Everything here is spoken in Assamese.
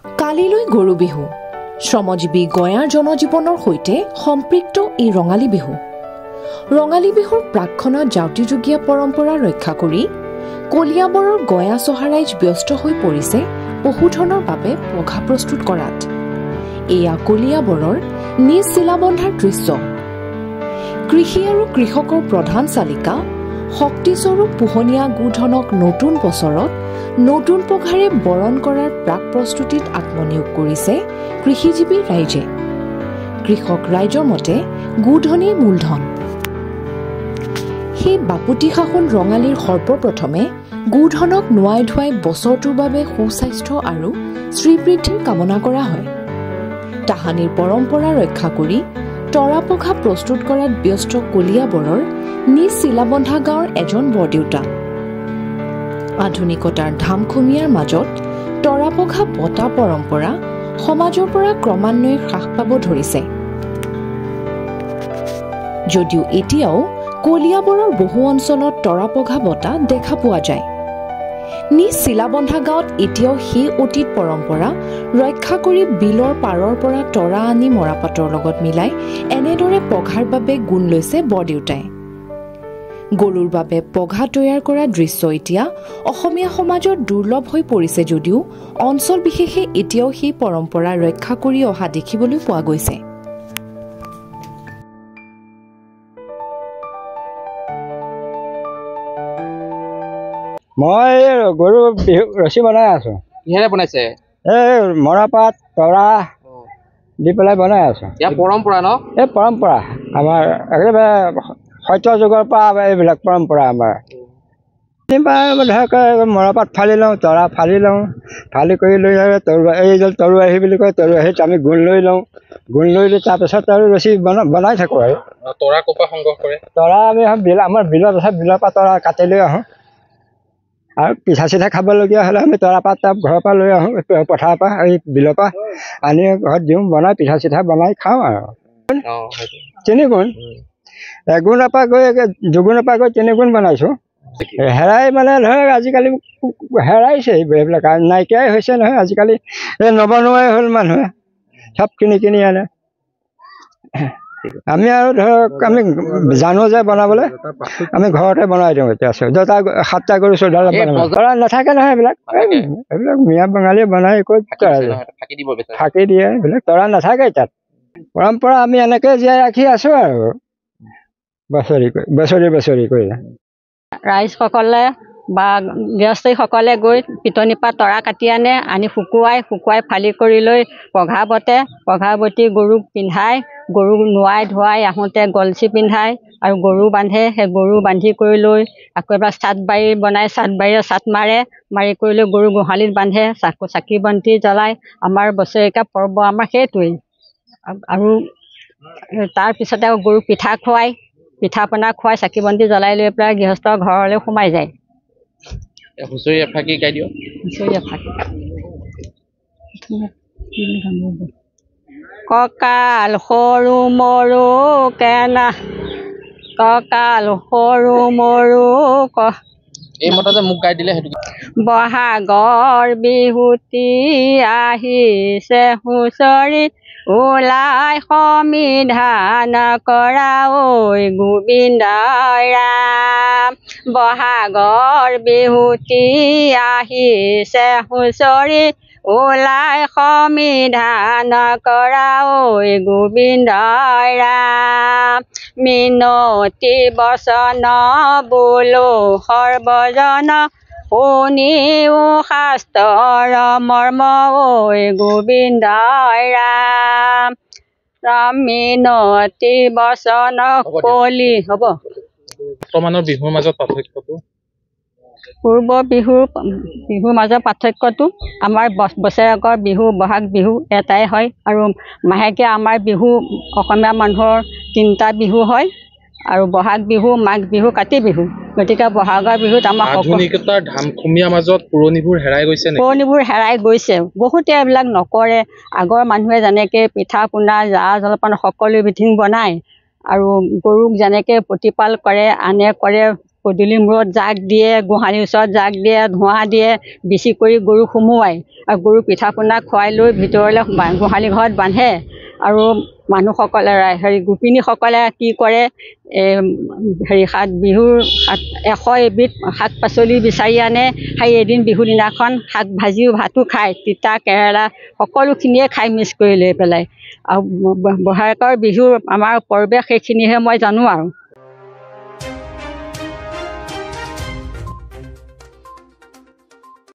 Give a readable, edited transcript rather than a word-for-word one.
কালিলৈ গৰু বিহু শ্ৰমজীৱী গঞাৰ জনজীৱনৰ সৈতে সম্পৃক্ত এই ৰঙালী বিহু। ৰঙালী বিহুৰ প্ৰাক্ষণত জাউতিযুগীয়া পৰম্পৰা ৰক্ষা কৰি কলিয়াবৰৰ গঞা চহা ৰাইজ ব্যস্ত হৈ পৰিছে পশুধনৰ বাবে পঘা প্ৰস্তুত কৰাত। এয়া কলিয়াবৰৰ নিজ চিলাবন্ধাৰ দৃশ্য। কৃষি আৰু কৃষকৰ প্ৰধান চালিকা শক্তিস্বৰূপ পোহনীয়া গোধনক নতুন বছৰত নতুন পঘাৰে বৰণ কৰাৰ প্ৰাক প্ৰস্তুতিত আত্মনিয়োগ কৰিছে কৃষিজীৱী ৰাইজে। কৃষক ৰাইজৰ মতে গোধনেই মূলধন। সেই বাপুতি সাহোন ৰঙালীৰ সৰ্বপ্ৰথমে গোধনক নোৱাই ধুৱাই বছৰটোৰ বাবে সুস্বাস্থ্য আৰু শ্ৰীবৃদ্ধিৰ কামনা কৰা হয়। তাহানিৰ পৰম্পৰা ৰক্ষা কৰি তৰা পঘা প্ৰস্তুত কৰাত ব্যস্ত কলিয়াবৰৰ নিজ চিলাবন্ধা গাঁৱৰ এজন বৰদেউতা। আধুনিকতাৰ ধামখুমীয়াৰ মাজত তৰা পঘা পতা পৰম্পৰা সমাজৰ পৰা ক্ৰমান্বয়ে হ্ৰাস পাব ধৰিছে। যদিও এতিয়াও কলিয়াবৰৰ বহু অঞ্চলত তৰা পঘা বটা দেখা পোৱা যায়। নিজ চিলাবন্ধা গাঁৱত এতিয়াও সেই অতীত পৰম্পৰা ৰক্ষা কৰি বিলৰ পাৰৰ পৰা তৰা আনি মৰাপাতৰ লগত মিলাই এনেদৰে পঘাৰ বাবে গুণ লৈছে বৰদেউতাই। গৰুৰ বাবে পঘা তৈয়াৰ কৰা দৃশ্য এতিয়া অসমীয়া সমাজত দুৰ্লভ হৈ পৰিছে যদিও অঞ্চল বিশেষে এতিয়াও সেই পৰম্পৰা ৰক্ষা কৰি অহা দেখিবলৈ পোৱা গৈছে। মই গৰু বিহু ৰছী বনাই আছো। কিহেৰে বনাইছে? মৰাপাত তৰা দি পেলাই বনাই আছো। পৰম্পৰা ন? এই পৰম্পৰা আমাৰ একেবাৰে সত্য যুগৰ পৰা এইবিলাক পৰম্পৰা আমাৰ। ধৰক মৰাপাত ফালি লওঁ, তৰা ফালি লওঁ, ফালি কৰি লৈ তৰুৱা এইডাল তৰুৱাহী বুলি কয়, তৰুৱাহীত আমি গুণ লৈ লওঁ, গুণ লৈ তাৰপিছত আৰু ৰছী বনাই থাকোঁ। আৰু তৰা ক'ৰ পৰা সংগ্ৰহ কৰে? তৰা আমি আমাৰ বিলত আছে, বিলৰ পৰা তৰা কাটি লৈ আহোঁ। আৰু পিঠা চিঠা খাবলগীয়া হ'লে আমি তৰাপাত ঘৰৰ পৰা লৈ আহোঁ, পথাৰৰ পৰা এই বিলৰ পৰা আনি ঘৰত দিওঁ, বনাই পিঠা চিঠা বনাই খাওঁ। আৰু তিনিগুণ, এগুণৰ পৰা গৈ দুগুণৰ পৰা গৈ তিনিগুণ বনাইছোঁ। হেৰাই মানে ধৰক আজিকালি হেৰাইছে এইবিলাক, নাইকিয়াই হৈছে নহয় আজিকালি। নবনোৱাই হ'ল মানুহে, চব কিনি কিনি আনে। আমি আৰু ধৰক আমি জানো যে বনাবলৈ, আমি ঘৰতে বনাই দিওঁ। এতিয়া 7টা গৰু 14 নাথাকে নহয় এইবিলাক, এইবিলাক মিয়া বঙালীয়ে বনাই কৈ ফাঁকি দিয়ে। এইবিলাক তৰা নাথাকে তাত। পৰম্পৰা আমি এনেকৈ জীয়াই ৰাখি আছোঁ আৰু বছৰি কৰি। ৰাইজসকলে বা গৃহস্থীসকলে গৈ পিটনিৰ পৰা তৰা কাটি আনি শুকুৱাই ফালি কৰি লৈ পঘা বটে, পঘা বটি গৰুক পিন্ধাই, গৰুক নোৱাই ধুৱাই আহোঁতে গলচি পিন্ধাই আৰু গৰু বান্ধে। সেই গৰু বান্ধি কৰি লৈ আকৌ এবাৰ চাট বাৰী বনাই, চাট বাৰীৰে চাট মাৰি কৰি লৈ গৰু গোহালিত বান্ধে, চাকি বন্তি জ্বলাই। আমাৰ বছৰেকীয়া পৰ্ব আমাৰ সেইটোৱেই। আৰু তাৰপিছতে আকৌ গৰুক পিঠা পনা খুৱাই চাকি বন্তি জ্বলাই লৈ পেলাই গৃহস্থৰ ঘৰলৈ সোমাই যায়। হুঁচৰি এফাকি গাই দিয়ক। হুঁচৰি এফাকি। কঁকাল সৰু মৰু কেনা, কঁকাল সৰু মৰু এই মতে যে মোক গাই দিলে সেইটো। বহাগৰ বিহুতি আহিছে হুঁচৰি ওলাই সমিধান কৰা ঐ গোবিন্দই ৰাম। বহাগৰ বিহুতি আহিছে হুঁচৰি ওলাই সমিধান কৰা ঐ গোবিন্দই ৰাম। মিনতি বচন বোলো সৰ্বজন শুনিও শাস্ত্ৰৰ মৰ্ম ঐ গোবিন্দই ৰাম। মিনতি বচন কলি হ'ব। বৰ্তমানৰ বিহুৰ মাজত পাৰ্থক্যটো? পূৰ্ব বিহুৰ মাজত পাৰ্থক্যটো আমাৰ বছৰেকৰ বিহু বহাগ বিহু এটাই হয়। আৰু মাহেকীয়া আমাৰ বিহু অসমীয়া মানুহৰ 3টা বিহু হয়, আৰু বহাগ বিহু, মাঘ বিহু, কাতি বিহু। গতিকে বহাগৰ বিহুত আমাৰ আধুনিকতাৰ ধামখুমীয়া মাজত পুৰণিবোৰ হেৰাই গৈছে। পুৰণিবোৰ হেৰাই গৈছে। বহুতে এইবিলাক নকৰে। আগৰ মানুহে যেনেকৈ পিঠা পনা জা জলপান সকলো বিধি বনায় আৰু গৰুক যেনেকৈ প্ৰতিপাল কৰে, কৰে পদূলি মূৰত জাক দিয়ে, গোহালিৰ ওচৰত জাক দিয়ে, ধোঁৱা দিয়ে, বিচি কৰি গৰু সুমুৱাই আৰু গৰু পিঠা পনা খুৱাই লৈ ভিতৰলৈ গোহালি ঘৰত বান্ধে। আৰু মানুহসকলে গোপিনীসকলে কি কৰে, বিহুৰ 100 এবিধ শাক পাচলি বিচাৰি আনে। সেই এদিন বিহুৰ দিনাখন শাক ভাজিও ভাতো খায়, তিতা কেৰেলা সকলোখিনিয়ে খাই মিক্স কৰি লৈ পেলাই। আৰু বহাগৰ বিহুৰ আমাৰ পৰিৱেশ সেইখিনিহে মই জানো আৰু।